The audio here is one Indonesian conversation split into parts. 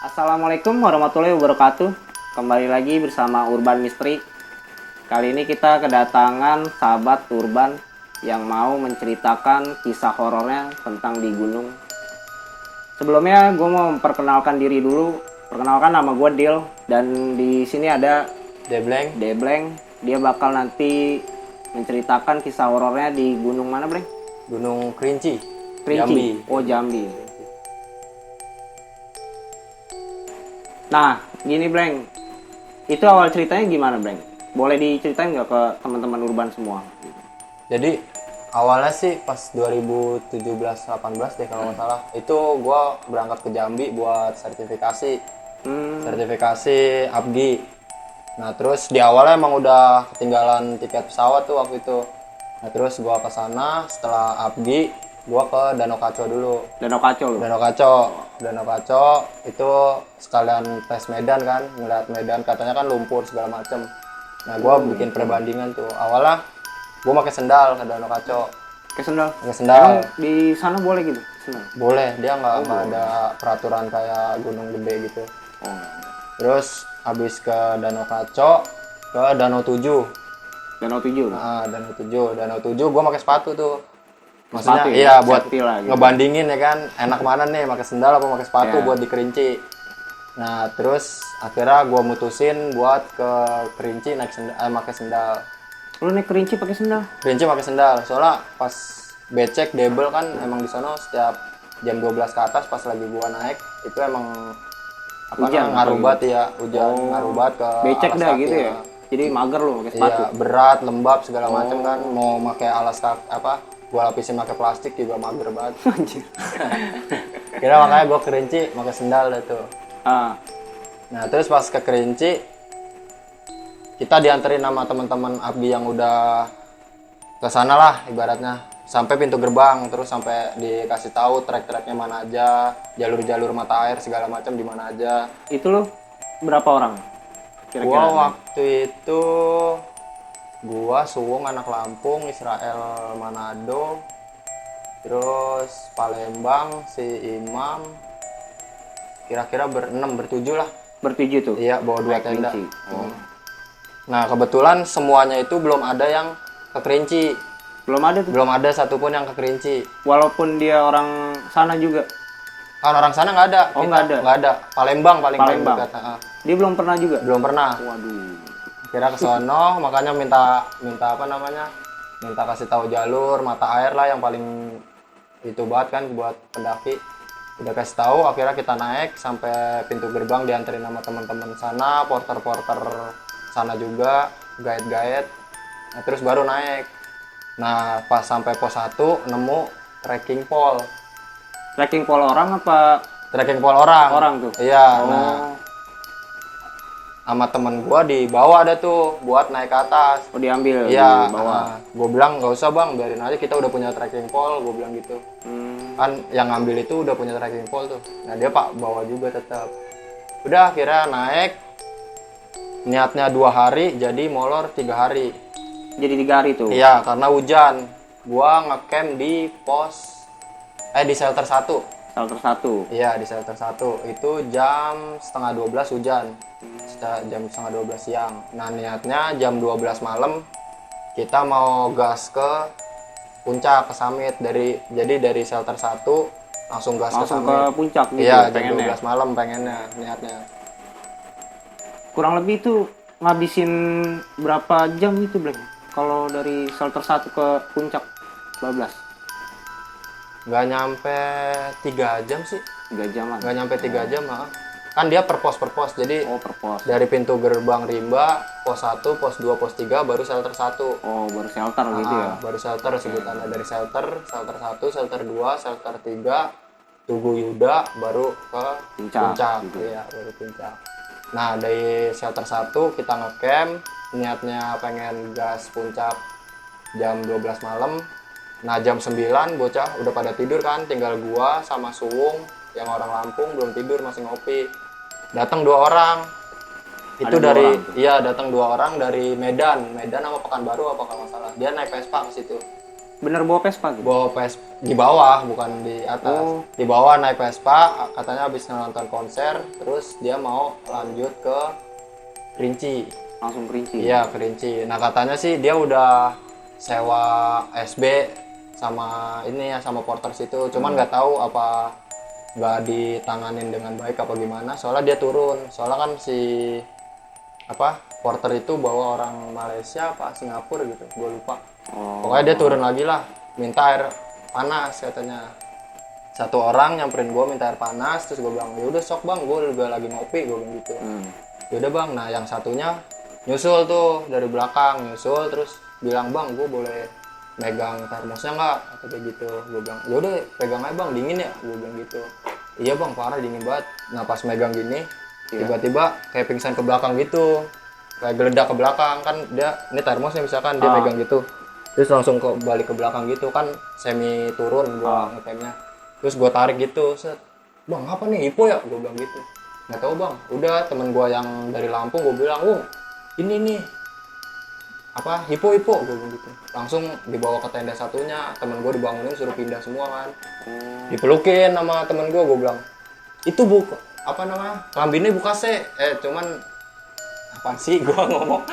Assalamualaikum warahmatullahi wabarakatuh. Kembali lagi bersama Urban Misteri. Kali ini kita kedatangan sahabat Urban yang mau menceritakan kisah horornya tentang di gunung. Sebelumnya gue mau memperkenalkan diri dulu. Perkenalkan, nama gue Dil dan di sini ada Debleng. Dia bakal nanti menceritakan kisah horornya di gunung mana, Bleng? Gunung Kerinci. Jambi. Oh, Jambi. Nah, gini, Bleng. Itu awal ceritanya gimana, Bleng? Boleh diceritain nggak ke teman-teman Urban semua? Jadi awalnya sih pas 2017-18 deh kalau nggak salah. Itu gue berangkat ke Jambi buat sertifikasi. Sertifikasi ABGI. Nah terus di awalnya emang udah ketinggalan tiket pesawat tuh waktu itu. Nah terus gue ke sana setelah ABGI, gue ke Danau Kaco dulu. Danau Kaco lu? Danau Kaco itu sekalian tes medan kan, ngeliat medan katanya kan lumpur segala macem. Nah gue bikin perbandingan tuh. Awalnya gue pakai sendal ke Danau Kaco. Ke sendal? Pakai sendal. Emang di sana boleh gitu? Sendal? Boleh, dia nggak ada peraturan kayak gunung gede gitu. Terus habis ke Danau Kaco, ke Danau Tujuh. Danau Tujuh? Nah, Danau Tujuh gue pakai sepatu tuh. Maksudnya Sepatu ya? iya buat lah, gitu. ngebandingin ya kan, enak mana nih pakai sendal apa pakai sepatu buat di Kerinci. Nah terus akhirnya gue mutusin buat ke Kerinci naik sendal, pakai sendal. Lu naik Kerinci pakai sendal? Kerinci pakai sendal, soalnya pas becek debel kan emang di sono setiap jam 12 ke atas pas lagi gua naik itu emang ngaruh banget ya, hujan ngaruh banget ke becek alas dah kaki gitu ya? Jadi mager lu pakai sepatu? Iya, berat, lembab segala macam kan, mau pakai alas kaki gua lapisin pakai plastik juga mager banget. Anjir. Kira makanya gua Kerinci pakai sendal dah tuh. Nah terus pas ke Kerinci kita dianterin sama teman-teman ABGI yang udah ke sana lah ibaratnya sampai pintu gerbang, terus sampai dikasih tahu trek-treknya mana aja, jalur-jalur mata air segala macam di mana aja. Itu lu berapa orang? Kira-kira waktu itu gua Suwung anak Lampung, Israel Manado, terus Palembang si Imam, kira-kira bertujuh lah. Bertujuh tuh? Iya, bawa 2 tenda. Nah kebetulan semuanya itu belum ada yang ke Kerinci. Belum ada tuh? Belum ada satupun yang ke Kerinci. Walaupun dia orang sana juga? Kan orang sana nggak ada. Oh nggak ada? Nggak ada. Palembang paling dekat. Dia belum pernah juga? Belum pernah. Waduh. Kira ke sono, makanya minta apa namanya? Minta kasih tahu jalur mata air lah yang paling itu banget kan buat pendaki. Udah kasih tahu, akhirnya kita naik sampai pintu gerbang, dianterin sama teman-teman sana, porter-porter sana juga, guide-guide. Nah, terus baru naik. Nah, pas sampai pos 1 nemu trekking pole. Trekking pole orang apa? Trekking pole orang. Orang tuh? Iya, nah. Sama temen gua dibawa ada tuh buat naik ke atas. Oh, diambil? Iya, dibawa. Gua bilang nggak usah bang, biarin aja, kita udah punya trekking pole, gua bilang gitu. Kan yang ngambil itu udah punya trekking pole tuh. Nah, dia pak bawa juga tetap. Udah akhirnya naik. Niatnya 2 hari, jadi molor 3 hari. Jadi 3 hari tuh? Iya, karena hujan. Gua ngecamp di di shelter 1. Shelter 1? Iya, di shelter 1. Itu jam setengah 12 hujan. Jam setengah 12 siang. Nah, niatnya jam 12 malam kita mau gas ke puncak, ke summit. Jadi dari shelter 1 langsung gas ke summit. Ke puncak gitu? Iya, jam 12 malam pengennya, niatnya. Kurang lebih itu ngabisin berapa jam itu, Bleng? Kalau dari shelter 1 ke puncak 12? Nggak nyampe 3 jam sih. 3 jaman? Nggak nyampe 3 jam, kan dia per pos. Jadi per pos. Dari pintu gerbang Rimba, pos 1, pos 2, pos 3, baru shelter 1. Oh, baru shelter gitu ya? Baru shelter sebutannya. Dari shelter 1, shelter 2, shelter 3, Tugu Yuda, baru ke puncak. Gitu. Iya, baru puncak. Nah, dari shelter 1 kita ngecamp, niatnya pengen gas puncak jam 12 malam. Nah, jam 9 bocah udah pada tidur kan, tinggal gua sama Suwung yang orang Lampung belum tidur, masih ngopi. Datang 2 orang. Itu datang 2 orang dari Medan sama Pekanbaru apa kalau nggak salah. Dia naik Vespa ke situ. bener bawa Vespa gitu? Bawa Vespa di bawah, bukan di atas. Oh. Di bawah naik Vespa, katanya habis nonton konser, terus dia mau lanjut ke Kerinci. Langsung Kerinci? Iya, Kerinci. Nah katanya sih dia udah sewa SB sama ini ya, sama porter situ. Cuman nggak tahu apa nggak ditanganin dengan baik apa gimana. Soalnya dia turun. Soalnya kan si porter itu bawa orang Malaysia apa Singapura gitu, gue lupa. Pokoknya dia turun lagi lah, minta air panas katanya. Satu orang nyamperin gue minta air panas, terus gue bilang ya udah sok bang, gue juga lagi ngopi, gue bilang gitu. Ya udah bang. Nah yang satunya nyusul tuh dari belakang, nyusul terus bilang bang, gue boleh megang termosnya nggak? Atau kayak gitu. Gue bilang ya udah pegang aja bang, dingin ya, gue bilang gitu. Iya bang, parah dingin banget. Nah pas megang gini, tiba-tiba kayak pingsan ke belakang gitu, kayak geledak ke belakang. Kan dia ini termosnya misalkan dia megang gitu, terus langsung balik ke belakang gitu kan, semi turun gua ngepemnya. Terus gua tarik gitu, set, bang apa nih, hipo ya, gua bilang gitu. Nggak tahu bang, udah temen gua yang dari Lampung gua bilang, ini nih hipo gua bilang gitu. Langsung dibawa ke tenda satunya, temen gua dibangunin suruh pindah semua kan. Dipelukin sama temen gua bilang itu kelambinnya buka sih, cuman apaan sih gua ngomong.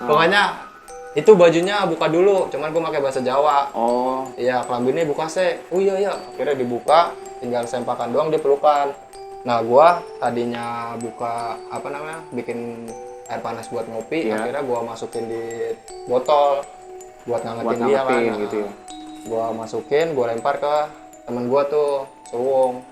Pokoknya itu bajunya buka dulu, cuman gua pakai bahasa Jawa. Iya, kelambinnya buka sih. Oh iya, akhirnya dibuka, tinggal sempakan doang, dia pelukan. Nah gua tadinya buka bikin air panas buat ngopi, akhirnya gua masukin di botol buat ngangetin dia kan gitu ya. Gua masukin, gua lempar ke temen gua tuh, Suwung.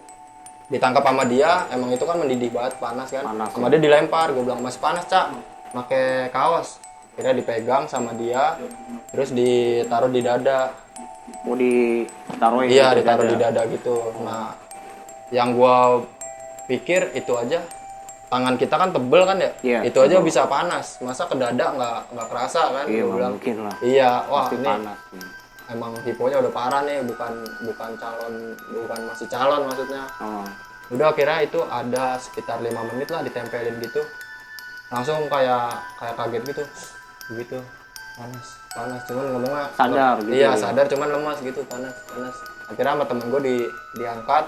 Ditangkap sama dia, emang itu kan mendidih banget, panas kan. Sama dia dilempar, gue bilang masih panas cak, pakai kaos. Akhirnya dipegang sama dia, terus ditaruh di dada. Ditaruh? Iya, ditaruh di dada gitu. Nah yang gue pikir itu aja, tangan kita kan tebel kan ya, itu aja bisa panas, masa ke dada nggak kerasa kan? Iya, Gue bilang mungkin lah. iya, wah pasti ini panas. emang hiponya udah parah nih, bukan masih calon maksudnya. Udah akhirnya itu ada sekitar 5 menit lah ditempelin gitu, langsung kayak kaget gitu panas cuman ngomongnya sadar gitu. Iya sadar, cuman lemas gitu, panas. Akhirnya sama temen gue diangkat,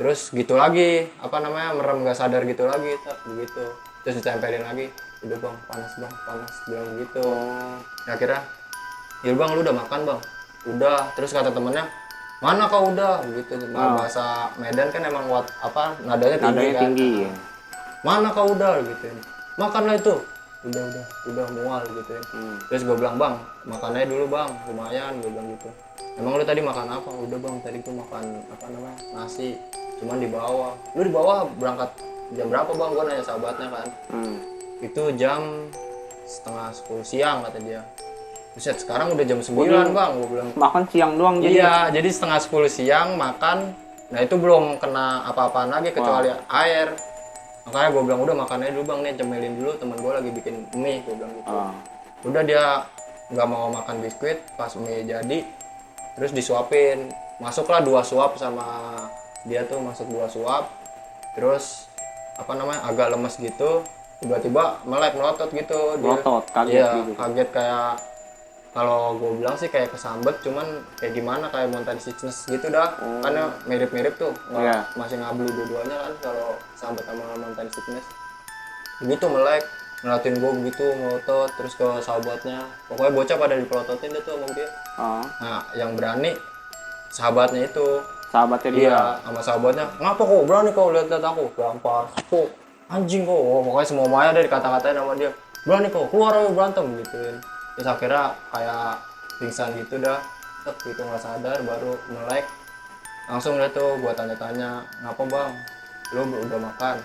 terus gitu lagi merem nggak sadar gitu lagi begitu, terus ditempelin lagi, udah bang panas bilang gitu. Akhirnya ya bang, lu udah makan bang? Udah. Terus kata temennya, mana kau udah gitu. Bahasa Medan kan emang nadanya tinggi kan. Ya. Mana kau udah gitu. Makanlah itu. Udah mual gitu ya. Terus gue bilang, bang makan aja dulu bang, lumayan, gue bilang gitu. Emang lu tadi makan apa? Udah bang, tadi gue makan nasi, cuman di bawah. Lu di bawah berangkat jam berapa bang? Gue nanya sahabatnya kan. Itu jam 9:30 siang kata dia. Buset, sekarang udah jam 9 bang, gue bilang. Makan siang doang jadi? Iya, jadi 9:30 siang makan. Nah itu belum kena apa-apaan lagi kecuali air. Makanya gue bilang, udah makan aja dulu bang, nih cemelin dulu, temen gue lagi bikin mie, gue bilang gitu. Udah dia nggak mau makan biskuit, pas mie jadi, terus disuapin. Masuklah 2 suap sama dia tuh, masuk 2 suap. Terus agak lemes gitu, tiba-tiba melotot gitu. Kaget gitu. Kaget kayak, kalau gue bilang sih kayak kesambet, cuman kayak gimana, kayak mountain sickness gitu dah. Karena mirip-mirip tuh, masih ngablu dua-duanya kan kalau sambet sama mountain sickness. Begitu melek, ngeliatin gue begitu melotot, terus ke sahabatnya. Pokoknya bocah pada dipelototin dia tuh sama dia. Nah yang berani sahabatnya itu. Sahabatnya dia? Iya, sama sahabatnya. Ngapa kok berani kau lihat aku? Gampar, kok anjing kok. Pokoknya semua maya dari kata-katain sama dia. Berani kau, keluar ayo berantem gituin. Terus akhirnya kayak pingsan gitu dah, gitu nggak sadar, baru melek. Langsung deh tuh gua tanya-tanya, ngapa bang, lu udah makan?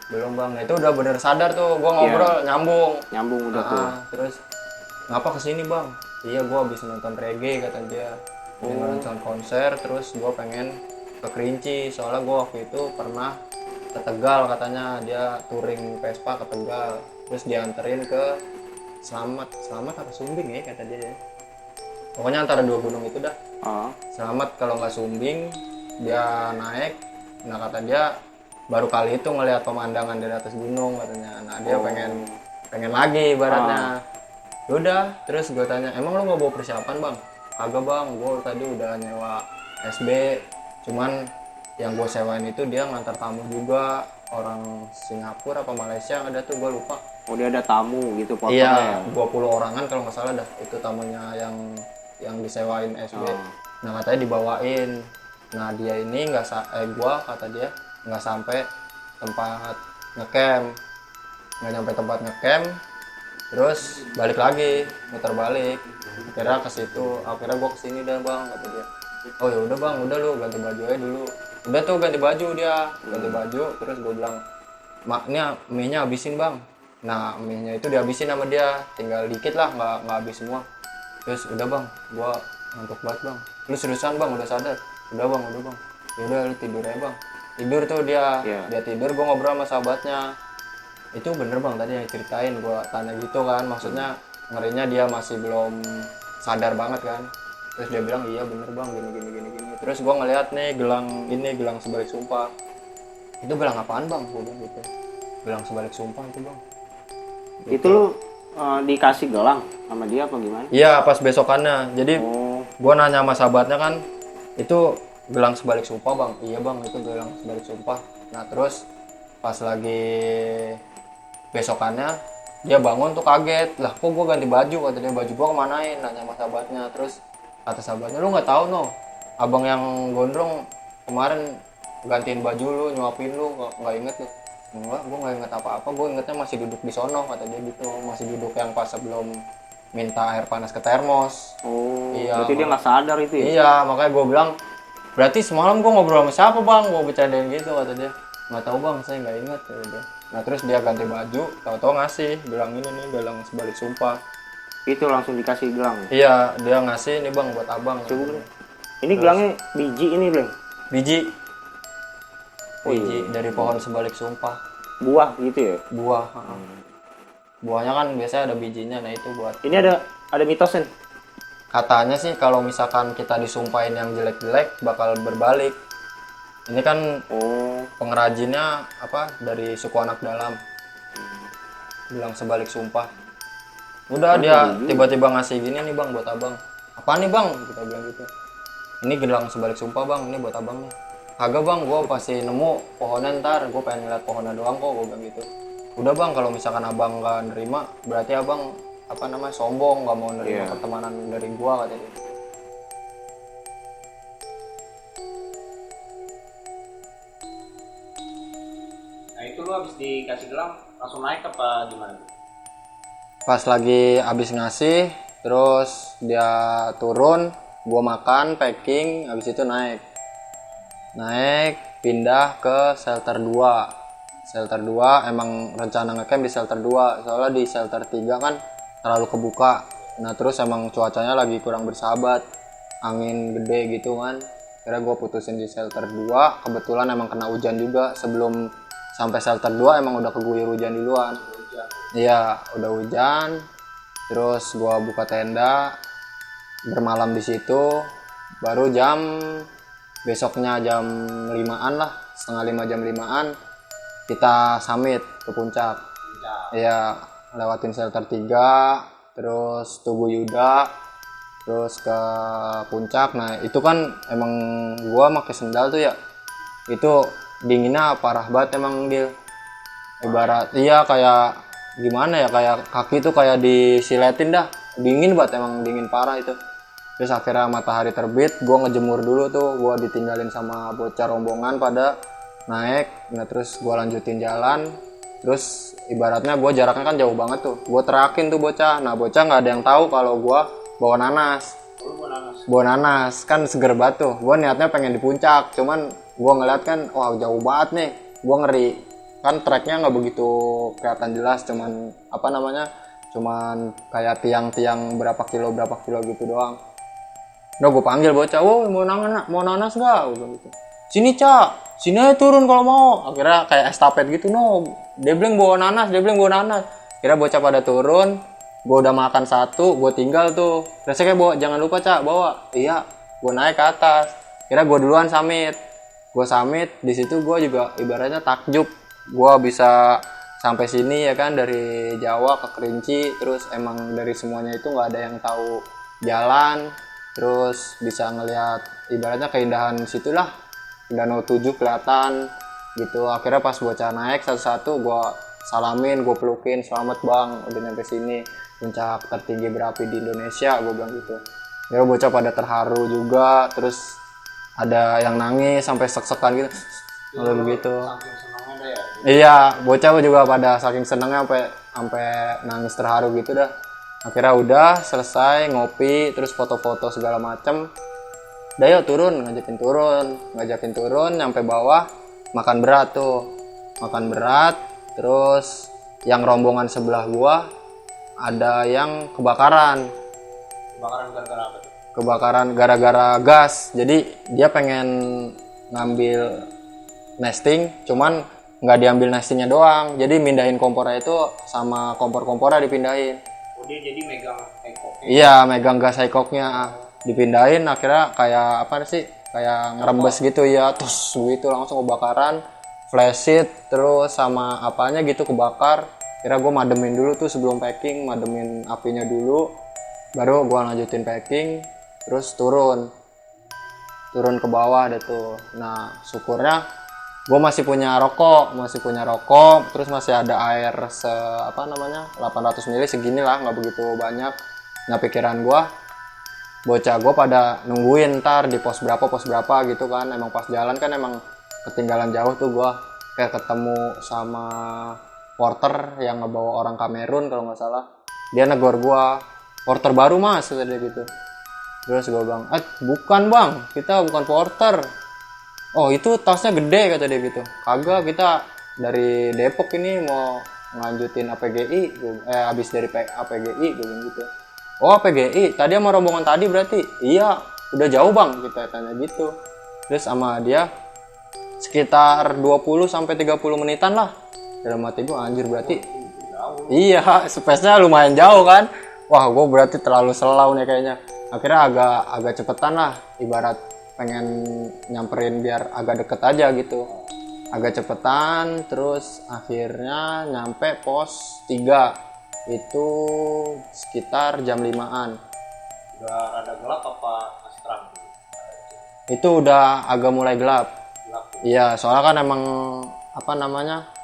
Belum bang. Nah itu udah bener sadar tuh, gua ngobrol nyambung udah tuh. Terus ngapa kesini bang? Iya gua habis nonton reggae kata dia. Nonton konser, terus gua pengen ke Kerinci, soalnya gua waktu itu pernah ke Tegal katanya, dia touring Vespa ke Tegal, terus dianterin ke Selamat apa Sumbing ya kata dia. Pokoknya antara 2 gunung itu dah. Selamat kalau nggak Sumbing, dia naik. Nah kata dia baru kali itu ngelihat pemandangan dari atas gunung katanya. Nah dia pengen lagi ibaratnya. Udah, terus gue tanya, emang lu nggak bawa persiapan bang? Kagak bang, gue tadi udah nyewa SB, cuman yang gue sewain itu dia ngantar tamu juga, orang Singapura apa Malaysia ada tuh, gue lupa. Oh, dia ada tamu gitu Iya, potongnya. 20 orangan kalau nggak salah dah itu tamunya yang disewain SB. Oh. Nah katanya dibawain. Nah dia ini gua kata dia nggak sampai tempat ngecamp, nggak nyampe tempat ngecamp, terus balik lagi, muter balik. Akhirnya ke situ, akhirnya gua kesini dah bang, kata dia. Oh ya udah bang, udah lu ganti baju aja dulu. Udah tuh ganti baju dia, ganti baju, terus gua bilang, maknya mie-nya habisin bang. Nah mie-nya itu dihabisin sama dia, tinggal dikit lah, nggak habis semua. Terus udah bang, gua ngantuk banget bang. Lu seriusan bang, udah sadar? Udah bang. Ya udah lu tidur aja bang. Tidur tuh dia, Iya. dia tidur, gua ngobrol sama sahabatnya. Itu bener bang tadi yang ceritain, gua tanya gitu kan, maksudnya ngerinya dia masih belum sadar banget kan. Terus dia bilang iya bener bang, gini. Terus gua ngeliat nih gelang sebalik sumpah. Itu gelang apaan bang? Gua bilang gitu. Gelang sebalik sumpah itu bang. Itu lu dikasih gelang sama dia apa gimana? Iya pas besokannya. Jadi Oh, gua nanya sama sahabatnya kan, itu gelang sebalik sumpah bang. Iya bang, itu gelang sebalik sumpah. Nah terus pas lagi besokannya dia bangun tuh kaget, lah kok gua ganti baju, kata dia. Baju gua kemanain, nanya sama sahabatnya. Terus kata sahabatnya, lu nggak tahu no, abang yang gondrong kemarin gantiin baju lu, nyuapin lu, nggak inget lu? Enggak, gua nggak inget apa-apa, gua ingetnya masih duduk di sono, kata dia gitu. Masih duduk yang pas sebelum minta air panas ke termos. oh, Iya, berarti dia nggak sadar itu ya? Iya, makanya gue bilang, berarti semalam gue ngobrol sama siapa bang? Gue bercandain gitu, kata dia. Nggak tahu bang, saya nggak ingat, kata dia. Nah terus dia ganti baju, tahu-tahu ngasih, bilang ini nih gelang sebalik sumpah. Itu langsung dikasih gelang. Iya, dia ngasih nih bang buat abang. Coba Bang. Ini gelangnya biji ini Bang. Biji, biji dari pohon sebalik sumpah, Buah gitu ya. buah. Buahnya kan biasanya ada bijinya, nah itu buat. Ini ada mitosnya. Katanya sih kalau misalkan kita disumpahin yang jelek-jelek bakal berbalik. Ini kan Oh, pengrajinnya apa dari suku anak dalam, bilang sebalik sumpah. Udah dia tiba-tiba ngasih gini nih bang buat abang. Apa nih bang? Kita bilang gitu. Ini gelang sebalik sumpah bang, ini buat abang nih. Kagak bang, gue pasti nemu pohonnya ntar, gue pengen ngeliat pohonnya doang kok, gue bilang gitu. Udah bang, kalau misalkan abang nggak nerima, berarti abang apa namanya sombong, nggak mau nerima pertemanan dari gue, kata dia. nah itu lu habis dikasih gelang langsung naik apa gimana? Pas lagi abis ngasih, terus dia turun, gua makan, packing, abis itu naik, pindah ke shelter 2. Shelter 2 emang rencana ngecamp di shelter 2, soalnya di shelter 3 kan terlalu kebuka. Nah terus emang cuacanya lagi kurang bersahabat, angin gede gitu kan. Akhirnya gue putusin di shelter 2, kebetulan emang kena hujan juga. Sebelum sampai shelter 2 emang udah keguyur hujan duluan. Iya, udah hujan. Terus gua buka tenda, bermalam di situ. Baru besoknya jam 5-an lah, setengah 5 jam 5-an kita summit ke puncak. Iya, lewatin shelter 3, terus Tugu Yuda, terus ke puncak. Nah, itu kan emang gua pakai sendal tuh ya. Itu dinginnya parah banget emang dia. Ibarat iya kayak gimana ya, kayak kaki tuh kayak disiletin dah, dingin banget, emang dingin parah itu. Terus akhirnya matahari terbit, gue ngejemur dulu tuh, gue ditinggalin sama bocah rombongan pada naik. Nah terus gue lanjutin jalan, terus ibaratnya gue jaraknya kan jauh banget tuh, gue terakin tuh bocah. Nah bocah nggak ada yang tahu kalau gue bawa nanas. Bawa nanas kan seger banget tuh, gue niatnya pengen di puncak, cuman gue ngeliat kan wah jauh banget nih, gue ngeri kan treknya nggak begitu kelihatan jelas, cuman apa namanya, cuman kayak tiang-tiang berapa kilo gitu doang. Udah gue panggil bocah, "Woi, mau nanas nggak?" Gue bilang gitu. "Sini cak, sini aja turun kalau mau." Akhirnya kayak estafet gitu, no, dia bilang bawa nanas. Kira bocah pada turun, gue udah makan satu, gue tinggal tuh. Resepnya bawa, jangan lupa cak bawa. Iya, gue naik ke atas. Kira gue duluan summit. Gue summit, di situ gue juga ibaratnya takjub. Gue bisa sampai sini ya kan, dari Jawa ke Kerinci, terus emang dari semuanya itu nggak ada yang tahu jalan. terus bisa ngelihat ibaratnya keindahan situlah, Danau 7 kelihatan gitu. Akhirnya pas bocah naik satu-satu gue salamin, gue pelukin, selamat bang udah nyampe sini, puncak tertinggi berapi di Indonesia, gue bilang gitu. Ya bocah pada terharu juga, terus ada yang nangis sampai sek-sekan gitu kalau begitu. Iya, bocah juga pada saking senengnya sampai sampai nangis terharu gitu dah. Akhirnya udah selesai ngopi, terus foto-foto segala macem. Udah yuk turun, ngajakin turun, nyampe bawah makan berat tuh, makan berat. Terus yang rombongan sebelah gua ada yang kebakaran. Kebakaran gara-gara apa tuh? Kebakaran gara-gara gas. Jadi dia pengen ngambil nesting, cuman nggak diambil nestingnya doang. Jadi mindahin kompornya itu sama kompor-kompornya dipindahin. Oh, dia jadi megang ekoknya. Iya, megang gas haikoknya dipindahin. Akhirnya kayak apa sih? Kayak ngerembes gitu ya, terus gitu langsung kebakaran. Flashit terus sama apanya gitu kebakar. Kira gue mademin dulu tuh sebelum packing, mademin apinya dulu, baru gue lanjutin packing, terus turun ke bawah deh tuh. Nah syukurnya gue masih punya rokok, terus masih ada air 800 ml segini lah, nggak begitu banyak. Nah pikiran gue, bocah gue pada nungguin ntar di pos berapa gitu kan. Emang pas jalan kan emang ketinggalan jauh tuh, gue kayak ketemu sama porter yang ngebawa orang Kamerun kalau nggak salah. Dia negor gue, porter baru mas tadi gitu. Terus gue bilang, bukan bang, kita bukan porter. Oh itu tasnya gede kata dia gitu. Kagak, kita dari Depok ini mau ngelanjutin APGI, habis dari APGI gue bilang gitu. Oh APGI, tadi sama rombongan tadi berarti? Iya, udah jauh bang, kita tanya gitu. Terus sama dia sekitar 20-30 menitan lah. Dalam hati gue anjir berarti iya, space-nya lumayan jauh kan. Wah gue berarti terlalu selau nih kayaknya. Akhirnya agak cepetan lah, ibarat pengen nyamperin biar agak deket aja gitu. Agak cepetan, terus akhirnya nyampe pos 3 itu sekitar jam 5-an. Udah rada gelap apa masih terang? Itu udah agak mulai gelap. Iya, soalnya kan emang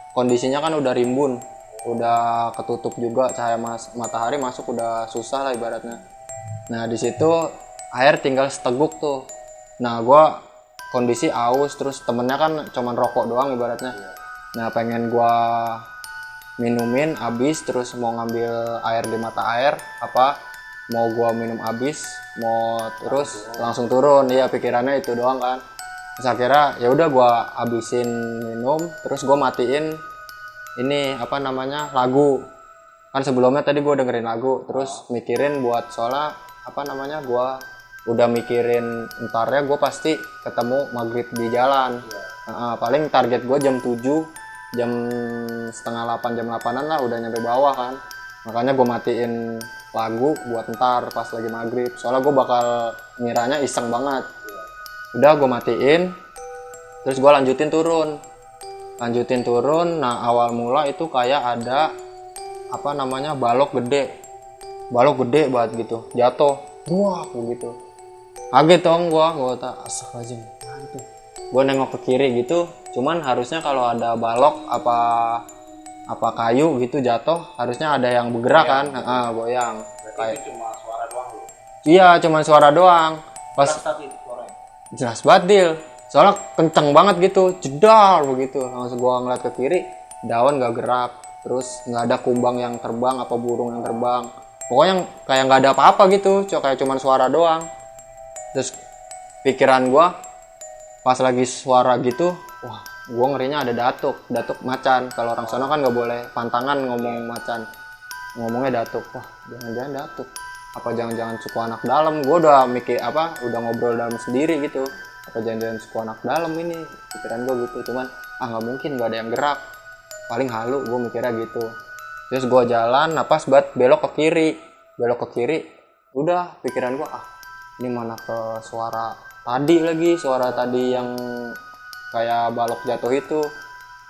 kondisinya kan udah rimbun, udah ketutup juga, cahaya matahari masuk udah susah lah ibaratnya. Nah di situ air tinggal seteguk tuh. Nah gua kondisi aus, terus temennya kan cuman rokok doang ibaratnya. Nah pengen gua minumin abis, terus mau ngambil air di mata air, mau gua minum abis, mau terus langsung turun. Iya pikirannya itu doang kan. Terus akhirnya ya udah gua abisin minum, terus gua matiin ini lagu. Kan sebelumnya tadi gua dengerin lagu, terus mikirin buat soalnya gua udah mikirin entarnya gua pasti ketemu maghrib di jalan. Paling target gua jam 7, jam setengah 8, jam 8-an lah udah nyampe bawah kan. Makanya gua matiin lagu buat ntar pas lagi maghrib, soalnya gua bakal ngiranya iseng banget. Udah gue matiin, terus gue lanjutin turun. Nah awal mula itu kayak ada balok gede banget gitu, jatuh, wah begitu. Kaget dong gue tak astagfirullahaladzim. Gue nengok ke kiri gitu, cuman harusnya kalau ada balok apa kayu gitu jatuh, harusnya ada yang bergerak kan, goyang. Kayak cuma suara doang lu? Iya, cuma suara doang. Pas jelas banget Dil, soalnya kenceng banget gitu, jedar begitu. Langsung gua ngeliat ke kiri, daun gak gerak, terus nggak ada kumbang yang terbang apa burung yang terbang, pokoknya kayak nggak ada apa-apa gitu, kayak cuman suara doang. Terus pikiran gua pas lagi suara gitu, wah gua ngerinya ada datuk macan. Kalau orang sana kan nggak boleh pantangan ngomong macan, ngomongnya datuk. Wah jangan-jangan datuk, apa jangan-jangan suku anak dalam. Gue udah mikir udah ngobrol dalam sendiri gitu, apa jangan-jangan suku anak dalam ini, pikiran gue gitu. Cuman nggak mungkin, nggak ada yang gerak, paling halu, gue mikirnya gitu. Terus gue jalan, pas buat belok ke kiri, udah pikiran gue ini mana ke suara tadi yang kayak balok jatuh itu.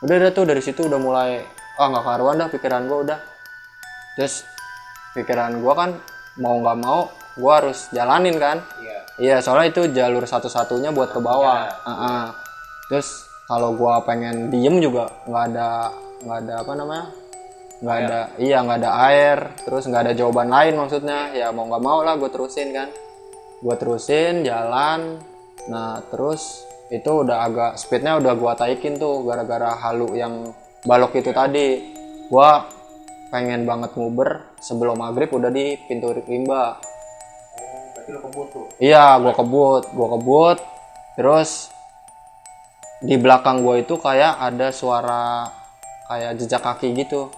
Udah tuh dari situ udah mulai nggak karuan dah pikiran gue udah. Terus pikiran gue kan mau nggak mau gue harus jalanin kan. Iya. Iya, soalnya itu jalur satu-satunya buat ke bawah. Terus kalau gua pengen diem juga nggak ada apa namanya, nggak ada air, terus nggak ada jawaban lain maksudnya. Ya mau nggak mau lah gue terusin kan. Gue terusin jalan. Nah terus itu udah agak speednya udah gua taikin tuh gara-gara halu yang balok itu tadi. Gua pengen banget nguber sebelum maghrib udah di pintu rimba. Berarti lo kebut tuh. Iya, gua kebut. Terus di belakang gua itu kayak ada suara kayak jejak kaki gitu.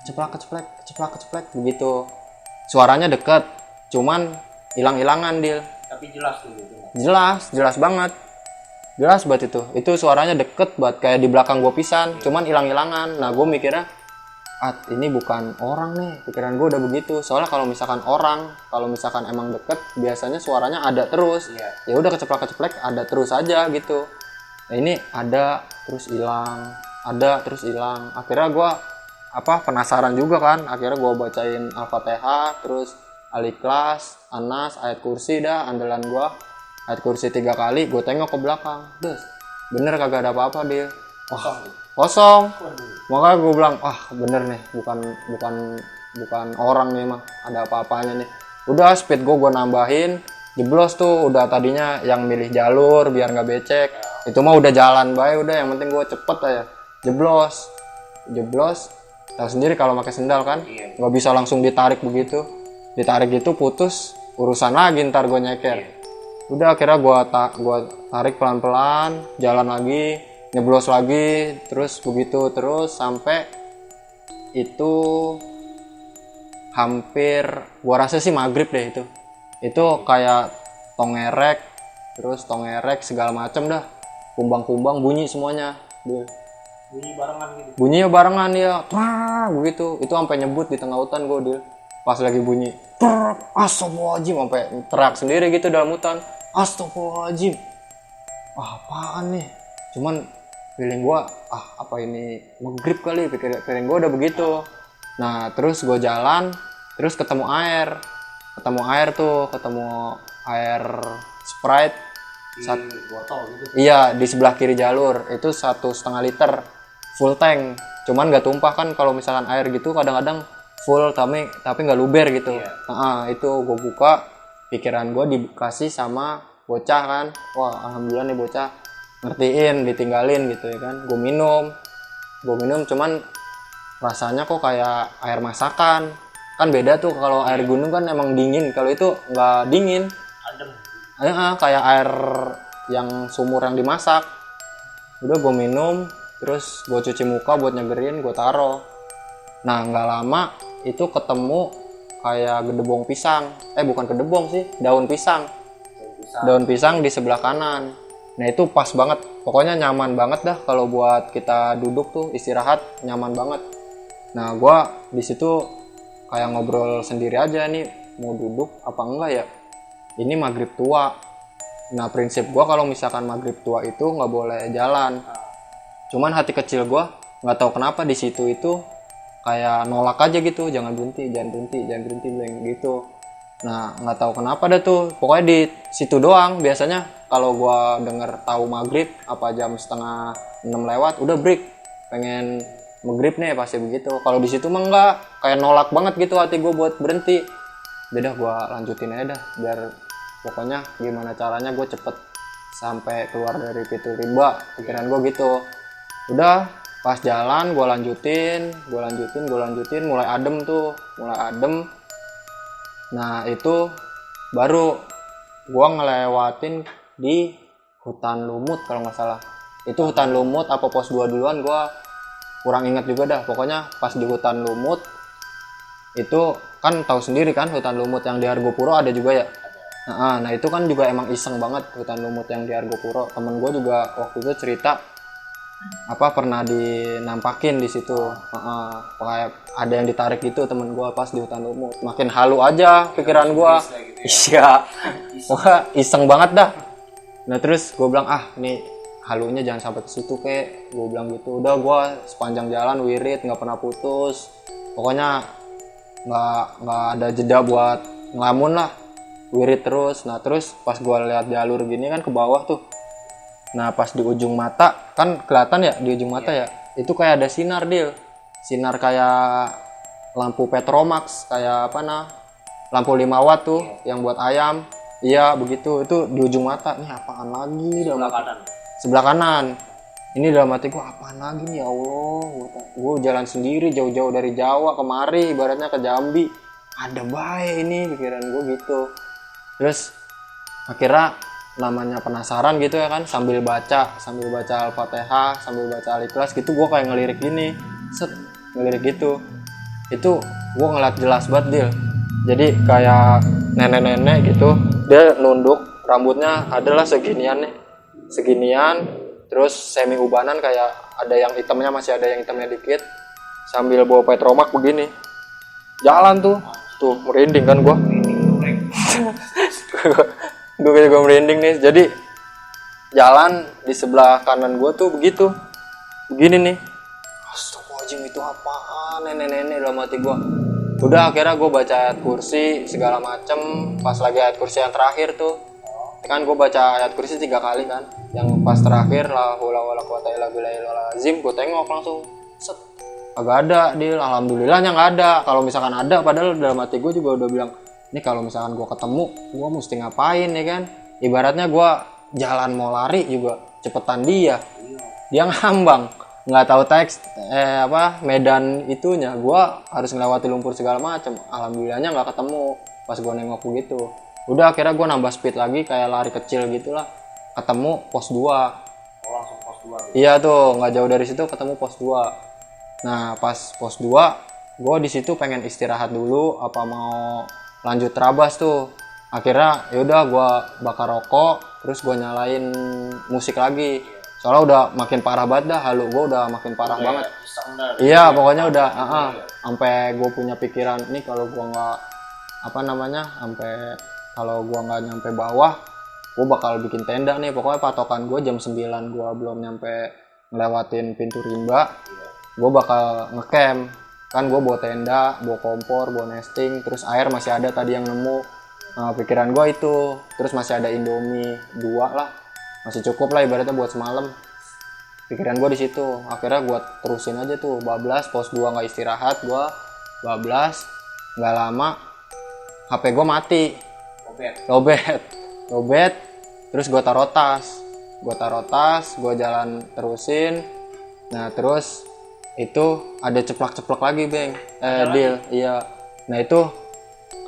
Keceplak begitu. Suaranya deket, cuman hilang-hilangan Dil. Tapi jelas tuh gitu. Jelas banget. Jelas banget itu. Itu suaranya deket banget kayak di belakang gua pisan, cuman hilang-hilangan. Nah, gua mikirnya ini bukan orang nih, pikiran gue udah begitu. Soalnya kalau misalkan emang deket, biasanya suaranya ada terus. Ya udah keceplak ada terus aja gitu. Nah ini ada terus hilang. Akhirnya gue penasaran juga kan. Akhirnya gue bacain Al-Fatihah, terus Al-Ikhlas, Anas, ayat kursi dah andalan gue. Ayat kursi 3 kali, gue tengok ke belakang. Bener kagak ada apa-apa dia. Kosong. Makanya gue bilang, bener nih, bukan orang nih mah, ada apa-apanya nih. Udah speed gue nambahin, jeblos tuh. Udah tadinya yang milih jalur biar nggak becek, itu mah udah jalan baik, udah yang penting gue cepet aja. Jeblos. Tahu sendiri kalau pakai sendal kan, nggak bisa langsung ditarik begitu. Ditarik gitu putus, urusan lagi ntar gue nyeker. Udah akhirnya gue tarik pelan-pelan, jalan lagi, nyeblos lagi, terus begitu terus sampai itu hampir gua rasa sih maghrib deh itu kayak tongerek segala macam dah, kumbang bunyi semuanya dia. Bunyinya barengan ya, begitu. Itu sampai nyebut di tengah hutan gua dia pas lagi bunyi astagfirullahaladzim, sampai teriak sendiri gitu dalam hutan, astagfirullahaladzim, apaan nih. Cuman feeling gue, apa ini maghrib kali, pikiran gue udah begitu. Nah terus gue jalan, terus ketemu air Sprite botol gitu. Iya, di sebelah kiri jalur itu 1,5 liter full tank. Cuman nggak tumpah kan, kalau misalkan air gitu kadang-kadang full tapi nggak luber gitu. Itu gue buka, pikiran gue dikasih sama bocah kan. Wah alhamdulillah nih bocah ngertiin, ditinggalin gitu ya kan. Gue minum cuman rasanya kok kayak air masakan. Kan beda tuh, kalau air gunung kan emang dingin, kalau itu nggak dingin, adem. Kayak air yang sumur yang dimasak. Udah gue minum, terus gue cuci muka buat nyegerin, gue taro. Nah nggak lama itu ketemu kayak gedebong pisang, bukan gedebong sih, daun pisang di sebelah kanan. Nah itu pas banget, pokoknya nyaman banget dah kalau buat kita duduk tuh istirahat, nyaman banget. Nah gua di situ kayak ngobrol sendiri aja nih, mau duduk apa enggak ya, ini maghrib tua. Nah prinsip gua kalau misalkan maghrib tua itu nggak boleh jalan. Cuman hati kecil gua nggak tahu kenapa di situ itu kayak nolak aja gitu, jangan berhenti bilang gitu. Nah nggak tahu kenapa dah tuh, pokoknya di situ doang. Biasanya kalau gua denger tahu maghrib apa jam 5:30 lewat udah break, pengen maghrib nih pasti begitu. Kalau di situ mah enggak, kayak nolak banget gitu hati gua buat berhenti. Udah gua lanjutin aja dah, biar pokoknya gimana caranya gua cepet sampai keluar dari pintu rimba, pikiran gua gitu. Udah pas jalan gua lanjutin, mulai adem. Nah itu baru gua ngelewatin di hutan lumut kalau nggak salah. Itu hutan lumut apa pos 2 duluan gua kurang ingat juga dah. Pokoknya pas di hutan lumut itu kan tahu sendiri kan, hutan lumut yang di Argopuro ada juga ya. Nah itu kan juga emang iseng banget hutan lumut yang di Argopuro. Temen gua juga waktu itu cerita pernah dinampakin di situ. Kayak ada yang ditarik gitu temen gue pas di hutan lumut. Makin halu aja pikiran gue. Iya. Wah iseng banget dah. Nah terus gue bilang nih halunya jangan sampai ke situ kek. Gue bilang gitu. Udah gue sepanjang jalan wirid nggak pernah putus. Pokoknya nggak ada jeda buat ngelamun lah. wirid terus. Nah terus pas gue lihat jalur gini kan ke bawah tuh, nah pas di ujung mata kan kelihatan ya, di ujung mata ya itu kayak ada sinar Dil, sinar kayak lampu Petromax, kayak apa nah, lampu 5 watt tuh yang buat ayam. Iya begitu, itu di ujung mata. Nih apaan lagi dalam Sebelah kanan. sebelah kanan. Ini dalam hati gue, apaan lagi nih ya Allah. Gue jalan sendiri jauh-jauh dari Jawa kemari, ibaratnya ke Jambi, ada baik ini pikiran gue gitu. Terus akhirnya namanya penasaran gitu ya kan, sambil baca Al-Fatihah, sambil baca Al-Ikhlas gitu, gue kayak ngelirik gini, set, ngelirik gitu. Itu gue ngeliat jelas banget Dil. Jadi kayak nenek-nenek gitu, dia nunduk, rambutnya adalah seginian nih, seginian, terus semi ubanan, kayak ada yang hitamnya, masih ada yang hitamnya dikit, sambil bawa petromak begini, jalan tuh merinding kan gue. Gue juga merinding nih. Jadi jalan di sebelah kanan gue tuh begitu, begini nih. Astagfirullahaladzim, itu apaan nenek-nenek dalam hati gue. Udah akhirnya gue baca ayat kursi segala macem. Pas lagi ayat kursi yang terakhir tuh, kan gue baca ayat kursi 3 kali kan, yang pas terakhir la haula wala quwata illa billahil azim, gue tengok langsung set, agak ada Dil. Alhamdulillahnya nggak ada. Kalau misalkan ada, padahal dalam hati gue juga udah bilang, ini kalau misalkan gue ketemu, gue mesti ngapain ya kan. Ibaratnya gue jalan mau lari juga cepetan dia ngambang, nggak tahu teks medan itunya, gue harus melewati lumpur segala macam. Alhamdulillahnya nggak ketemu pas gue nengok begitu. Udah akhirnya gue nambah speed lagi, kayak lari kecil gitulah, ketemu pos 2. Langsung pos 2. Iya tuh, nggak jauh dari situ ketemu pos 2. Nah pas pos 2 gue di situ pengen istirahat dulu apa mau lanjut terabas tuh. Akhirnya yaudah gue bakar rokok, terus gue nyalain musik lagi, soalnya udah makin parah banget dah, halu gue udah makin parah banget. Iya pokoknya udah sampai gue punya pikiran nih, kalau gue nggak sampai kalau gue nggak nyampe bawah, gue bakal bikin tenda nih. Pokoknya patokan gue jam 9 gue belum nyampe ngelewatin pintu rimba, gue bakal ngecamp kan. Gue bawa tenda, bawa kompor, bawa nesting, terus air masih ada tadi yang nemu. Nah, pikiran gue itu, terus masih ada Indomie 2 lah, masih cukup lah ibaratnya buat semalam. Pikiran gue di situ. Akhirnya gue terusin aja tuh bablas, pos 2 nggak istirahat, gue bablas. Nggak lama HP gue mati, lobet. Terus gue taruh tas, gue jalan terusin. Nah terus itu ada ceplak lagi Bang, Dil. Iya. Nah itu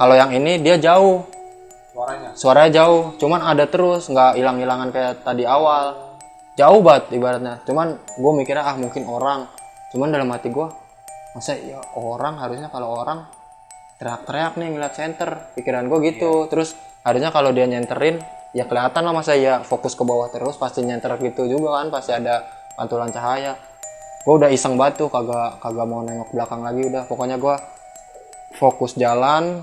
kalau yang ini dia jauh, suaranya jauh, cuman ada terus, nggak hilang-hilangan kayak tadi awal, jauh banget ibaratnya. Cuman gue mikirnya mungkin orang, cuman dalam hati gue, masa ya orang, harusnya kalau orang teriak-teriak nih ngeliat center, pikiran gue gitu. Terus harusnya kalau dia nyenterin ya kelihatan lah, masa ya fokus ke bawah terus, pasti nyenter gitu juga kan, pasti ada pantulan cahaya. Gue udah iseng banget tuh, kagak mau nengok belakang lagi. Udah pokoknya gue fokus jalan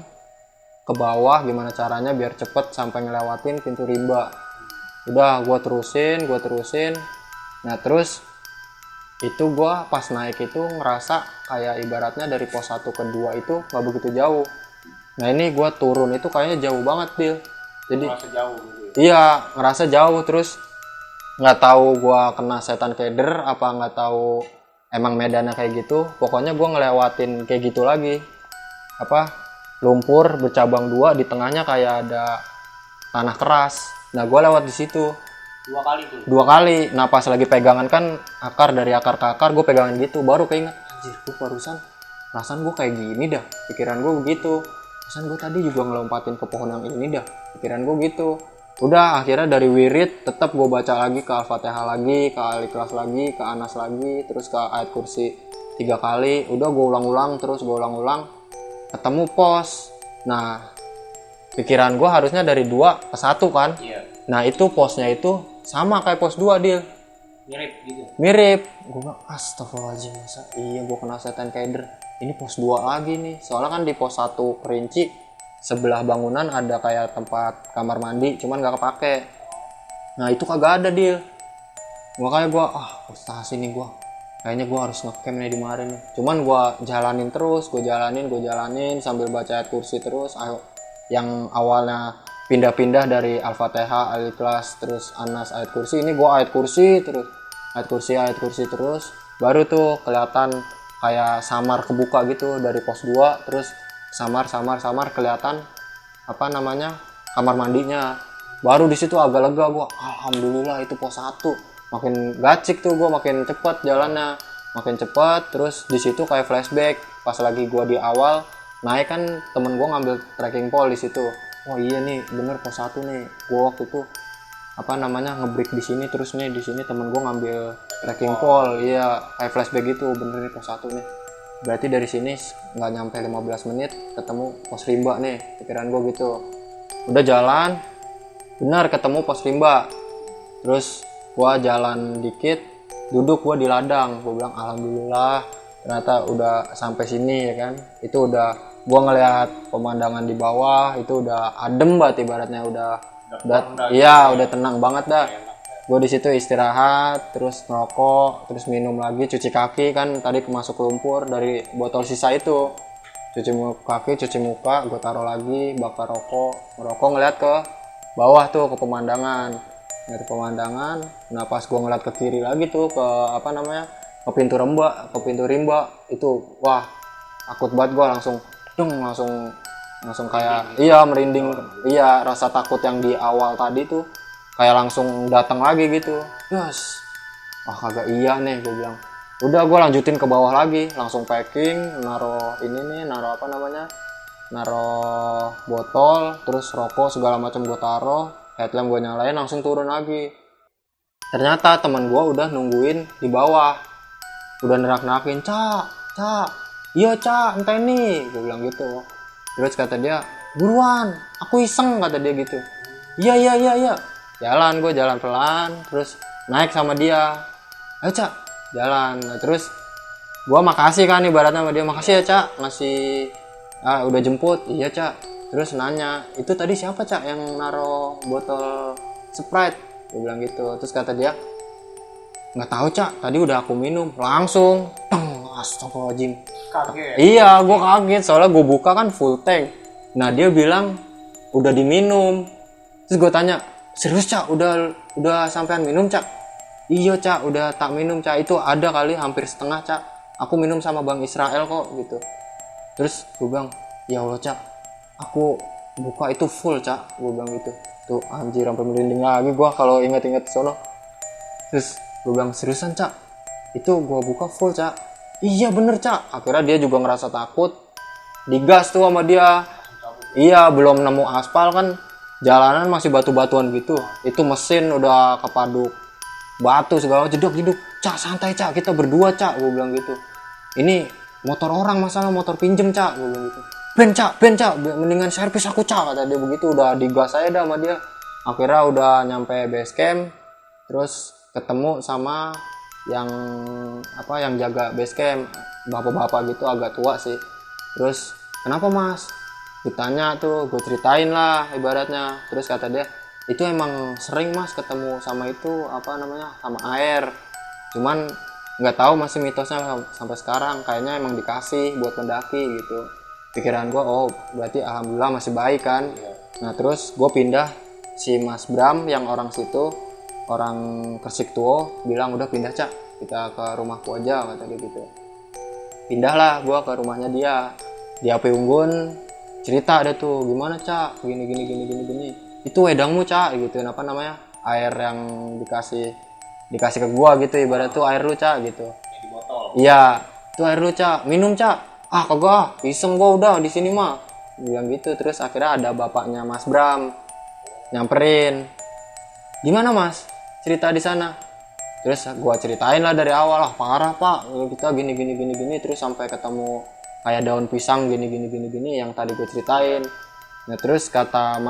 ke bawah, gimana caranya biar cepet sampai ngelewatin pintu rimba. Udah gue terusin. Nah terus itu gue pas naik itu ngerasa kayak ibaratnya dari pos 1 ke 2 itu nggak begitu jauh. Nah ini gue turun itu kayaknya jauh banget Dil. Jadi ngerasa jauh gitu ya? Iya ngerasa jauh. Terus nggak tahu gue kena setan keder apa nggak tahu emang medannya kayak gitu. Pokoknya gue ngelewatin kayak gitu lagi, lumpur bercabang 2, di tengahnya kayak ada tanah keras. Nah gue lewat di situ 2 kali. Nah pas lagi pegangan kan, dari akar ke akar gue pegangan gitu, baru keinget, anjir gue barusan perasaan gue kayak gini dah. Pikiran gue begitu, perasaan gue tadi juga ngelompatin ke pohon yang ini dah, pikiran gue gitu. Udah akhirnya dari wirid tetap gue baca lagi ke Al-Fatihah lagi, ke Al-Ikhlas lagi, ke Anas lagi, terus ke ayat kursi 3 kali. Udah gue ulang-ulang, ketemu pos. Nah pikiran gue harusnya dari 2 ke 1 kan. Nah itu posnya itu sama kayak pos 2 Dil, mirip. Gue bilang astagfirullahaladzim, masa iya gue kena setan keder, ini pos 2 lagi nih. Soalnya kan di pos 1 Kerinci sebelah bangunan ada kayak tempat kamar mandi, cuman gak kepake. Nah itu kagak ada Dil. Makanya gue frustasi nih, gue kayaknya gue harus ngecamp nih di kemarin nih. Cuman gue jalanin terus, gue jalanin sambil baca ayat kursi terus. Yang awalnya pindah-pindah dari Al-Fatihah, Al-Ikhlas, terus Anas, ayat kursi. Ini gue ayat kursi terus, ayat kursi terus. Baru tuh kelihatan kayak samar kebuka gitu dari pos 2, terus samar kelihatan apa namanya kamar mandinya. Baru di situ agak lega gue, alhamdulillah itu pos 1. Makin gacik tuh gue, makin cepet jalannya, makin cepet. Terus di situ kayak flashback pas lagi gue di awal naik kan, temen gue ngambil trekking pole di situ. Oh iya nih bener pos 1 nih, gue waktu itu apa namanya ngebreak di sini, terus nih di sini temen gue ngambil trekking pole. Iya kayak flashback gitu, bener nih pos 1 nih. Berarti dari sini nggak nyampe 15 menit ketemu pos rimba nih, pikiran gue gitu. Udah jalan, benar ketemu pos rimba. Terus gue jalan dikit, duduk gue di ladang. Gue bilang alhamdulillah ternyata udah sampai sini ya kan. Itu udah gue ngelihat pemandangan di bawah, itu udah adem banget ibaratnya, udah iya udah tenang banget dah. Gue di situ istirahat, terus ngerokok, terus minum lagi, cuci kaki kan tadi masuk lumpur dari botol sisa itu. Cuci kaki, cuci muka, gue taruh lagi, bakar rokok, ngerokok, ngeliat ke bawah tuh ke pemandangan. Dari pemandangan, nah pas gue ngeliat ke kiri lagi tuh ke apa namanya ke pintu rimba itu, wah takut banget gue, langsung kayak iya merinding, iya rasa takut yang di awal tadi tuh kayak langsung datang lagi gitu. Yes, wah kagak iya nih gue bilang. Udah gue lanjutin ke bawah lagi, langsung packing, naro botol, terus rokok segala macam gue taruh, headlamp gue nyalain, langsung turun lagi. Ternyata teman gue udah nungguin di bawah, udah nerak-nerakin, Cak, iya Cak, entah ini, gue bilang gitu. Terus kata dia, buruan, aku iseng, kata dia gitu. Iya. Jalan pelan, terus naik sama dia. Ayo Cak, jalan. Nah, terus gue makasih kan ibaratnya sama dia, makasih ya Cak, ngasih udah jemput. Iya Cak. Terus nanya, itu tadi siapa Cak yang naro botol Sprite? Gue bilang gitu. Terus kata dia, nggak tahu Cak, tadi udah aku minum. Langsung astagfirullahaladzim, kaget. Iya gue kaget soalnya gue buka kan full tank. Nah dia bilang udah diminum. Terus gue tanya, serius Cak, udah sampean minum Cak? Iya Cak, udah tak minum Cak, itu ada kali hampir setengah Cak, aku minum sama Bang Israel kok gitu. Terus gue bilang, ya Allah Cak, aku buka itu full Cak, gue bilang gitu. Tuh anjir sampai merinding lagi gue kalau inget-inget sono. Terus gue bilang, seriusan Cak, itu gue buka full Cak? Iya bener Cak. Akhirnya dia juga ngerasa takut, digas tuh sama dia. Iya belum nemu aspal kan, jalanan masih batu-batuan gitu. Itu mesin udah kepaduk batu segala, jeduk. Cak santai Cak, kita berdua Cak, gue bilang gitu. Ini motor orang, masalah motor pinjem Cak, gue bilang gitu. Ben Cak, mendingan servis aku Cak, kata dia begitu. Udah digas aja dah sama dia. Akhirnya udah nyampe base camp, terus ketemu sama yang jaga base camp, bapak-bapak gitu agak tua sih. Terus kenapa Mas, ditanya tuh, gue ceritain lah ibaratnya. Terus kata dia, itu emang sering Mas ketemu sama itu sama air, cuman nggak tahu masih mitosnya sampai sekarang, kayaknya emang dikasih buat pendaki gitu. Pikiran gue, oh berarti alhamdulillah masih baik kan. Nah terus gue pindah, si Mas Bram yang orang situ, orang Kersik Tuo, bilang udah pindah Cak, kita ke rumahku aja, kata dia gitu. Pindahlah gua ke rumahnya dia di AP Unggun. Cerita ada tuh, gimana Cak, gini. Itu wedangmu Cak gitu, air yang dikasih ke gua gitu, ibarat tuh air lu Cak gitu. Di botol. Iya, itu air lu Cak, minum Cak. Ah kagak, iseng gua udah di sini mah, bilang gitu. Terus akhirnya ada bapaknya Mas Bram nyamperin, gimana Mas cerita di sana? Terus gua ceritain lah dari awal, parah Pak, kita gini, terus sampai ketemu kayak daun pisang gini yang tadi gue ceritain. Nah terus kata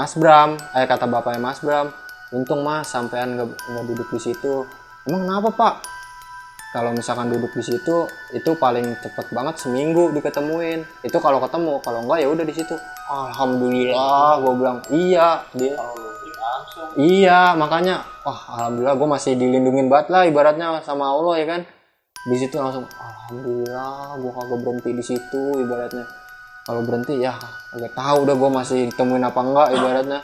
bapaknya Mas Bram, untung Mas sampean nggak duduk di situ. Emang kenapa Pak? Kalau misalkan duduk di situ itu paling cepet banget seminggu diketemuin. Itu kalau ketemu, kalau enggak ya udah di situ. Alhamdulillah, gue bilang iya dia. Iya, makanya alhamdulillah gue masih dilindungin banget lah ibaratnya sama Allah ya kan. Di situ langsung alhamdulillah gue kagak berhenti di situ ibaratnya. Kalau berhenti ya agak tahu udah gue masih ditemuin apa enggak ibaratnya.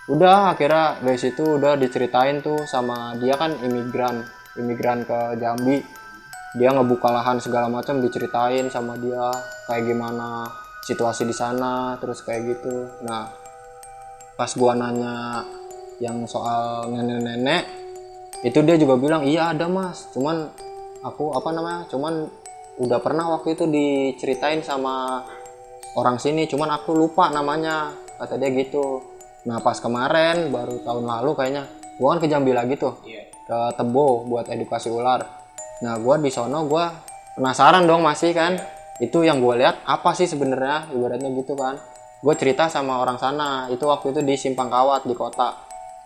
Udah akhirnya dari situ udah diceritain tuh sama dia, kan imigran ke Jambi, dia ngebuka lahan segala macam, diceritain sama dia kayak gimana situasi di sana terus kayak gitu. Nah pas gua nanya yang soal nenek-nenek itu, dia juga bilang iya ada mas, cuman aku cuman udah pernah waktu itu diceritain sama orang sini, cuman aku lupa namanya, kata dia gitu. Nah pas kemarin baru tahun lalu kayaknya gua kan ke Jambi lagi tuh, ke Tebo buat edukasi ular. Nah gua di sono gua penasaran dong masih kan, itu yang gua lihat apa sih sebenarnya ibaratnya gitu kan. Gue cerita sama orang sana, itu waktu itu di Simpang Kawat di kota.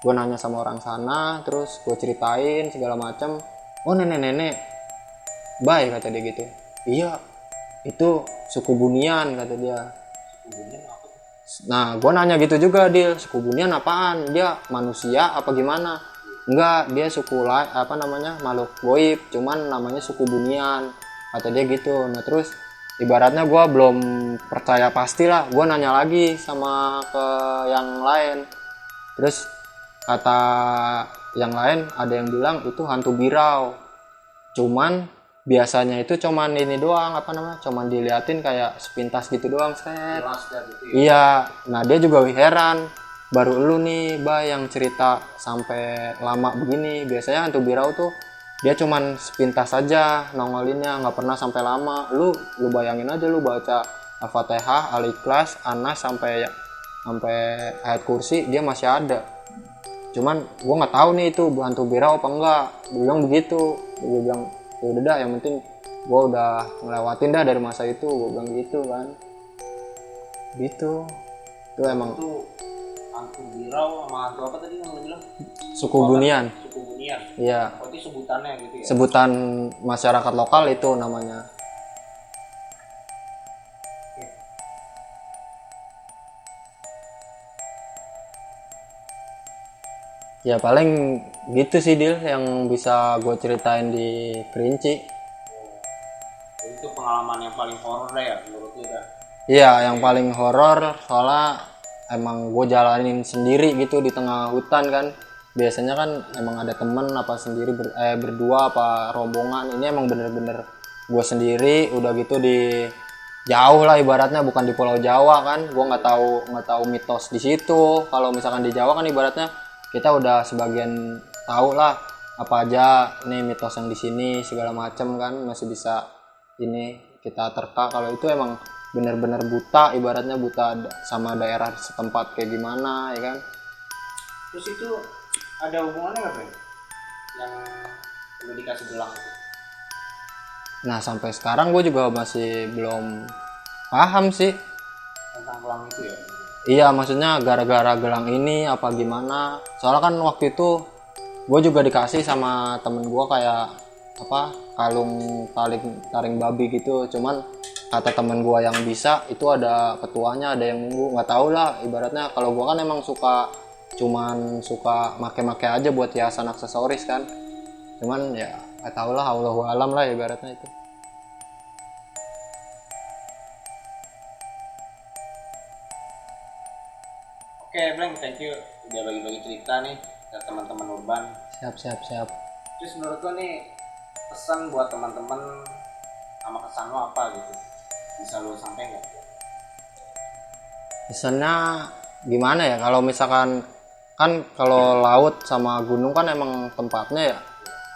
Gue nanya sama orang sana, terus gue ceritain segala macam. Oh nenek-nenek, bye kata dia gitu. Iya, itu suku Bunian kata dia. Nah gue nanya gitu juga, dia suku Bunian apaan? Dia manusia apa gimana? Enggak, dia suku makhluk goib, cuman namanya suku Bunian kata dia gitu. Nah terus ibaratnya gue belum percaya pasti lah, gue nanya lagi sama ke yang lain, terus kata yang lain ada yang bilang itu hantu birau, cuman biasanya itu cuman ini doang cuman diliatin kayak sepintas gitu doang set. Gitu ya. Iya, nah dia juga heran, baru lu nih yang cerita sampai lama begini. Biasanya hantu birau tuh dia cuman sepintas saja nongolinnya, nggak pernah sampai lama. Lu bayangin aja, lu baca Al-Fatihah, Al-Ikhlas, Anas sampai ayat kursi dia masih ada. Cuman gua nggak tahu nih itu hantu birau apa enggak. Dia bilang begitu. Gue bilang ya udah dah, yang penting gua udah ngelewatin dah dari masa itu, gua bilang gitu kan. Gitu. Itu emang Itu hantu birau sama hantu apa tadi yang lu bilang? suku Bunian. Suku Bunian. Iya. Berarti sebutannya gitu ya. Sebutan masyarakat lokal itu namanya. Ya paling gitu sih Dil yang bisa gue ceritain di Kerinci. Itu pengalaman yang paling horor deh ya menurut lu dah. Iya yang paling horor soalnya emang gue jalanin sendiri gitu di tengah hutan kan. Biasanya kan emang ada temen apa sendiri berdua apa rombongan. Ini emang bener-bener gue sendiri, udah gitu di jauh lah ibaratnya, bukan di Pulau Jawa kan. Gue nggak tahu mitos di situ. Kalau misalkan di Jawa kan ibaratnya kita udah sebagian tahu lah apa aja nih mitos yang di sini segala macem kan, masih bisa ini kita terka. Kalau itu emang bener-bener buta, ibaratnya buta sama daerah setempat kayak gimana ya kan. Terus itu ada hubungannya nggak, Bang? Yang perlu dikasih gelang itu? Nah sampai sekarang gue juga masih belum paham sih. Tentang gelang itu ya? Iya maksudnya gara-gara gelang ini apa gimana. Soalnya kan waktu itu gue juga dikasih sama temen gue kayak kalung taring babi gitu. Cuman kata temen gue yang bisa itu ada ketuanya, ada yang nunggu, nggak tahu lah ibaratnya. Kalau gue kan emang suka make-make aja buat hiasan aksesoris kan. Cuman ya nggak tahu lah, Allahu alam lah ibaratnya itu. Oke, Blank, thank you udah bagi-bagi cerita nih ke teman-teman urban. Siap. Terus menurut lo nih pesan buat teman-teman sama kesan lo apa gitu? Bisa lo sampai nggak? Pesannya gimana ya, kalau misalkan kan kalau laut sama gunung kan emang tempatnya ya.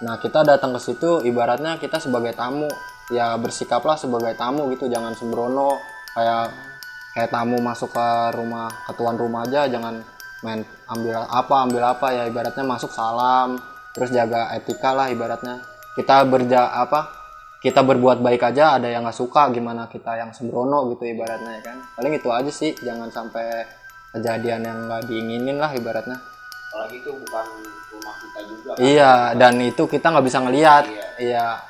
Nah kita datang ke situ ibaratnya kita sebagai tamu, ya bersikaplah sebagai tamu gitu, jangan sembrono kayak tamu masuk ke rumah, ke tuan rumah aja, jangan main ambil apa ya, ibaratnya masuk salam, terus jaga etika lah ibaratnya. Kita berbuat baik aja, ada yang nggak suka gimana kita yang sembrono gitu ibaratnya ya kan. Paling itu aja sih, jangan sampai kejadian yang nggak diinginin lah ibaratnya. Apalagi itu bukan rumah kita juga kan? Iya, dan itu kita nggak bisa ngelihat. Iya.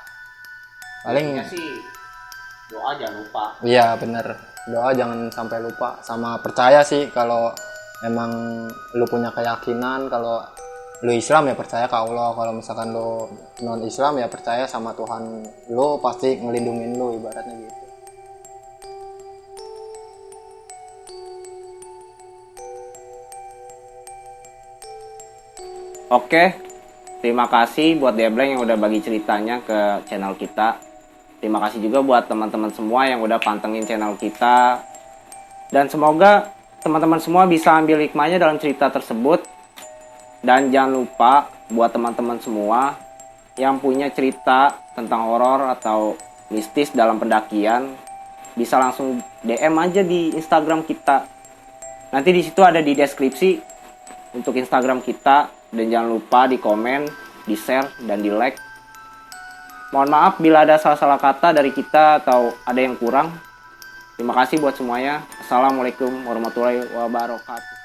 Paling sih doa jangan lupa. Iya bener, doa jangan sampai lupa, sama percaya sih. Kalau emang lu punya keyakinan, kalau lu Islam ya percaya ke Allah, kalau misalkan lu non Islam ya percaya sama Tuhan lu pasti ngelindungin lu ibaratnya gitu. Oke, terima kasih buat Debleng yang udah bagi ceritanya ke channel kita. Terima kasih juga buat teman-teman semua yang udah pantengin channel kita. Dan semoga teman-teman semua bisa ambil hikmahnya dalam cerita tersebut. Dan jangan lupa buat teman-teman semua yang punya cerita tentang horor atau mistis dalam pendakian, bisa langsung DM aja di Instagram kita. Nanti di situ ada di deskripsi untuk Instagram kita, dan jangan lupa di komen, di share, dan di like. Mohon maaf bila ada salah-salah kata dari kita atau ada yang kurang. Terima kasih buat semuanya. Assalamualaikum warahmatullahi wabarakatuh.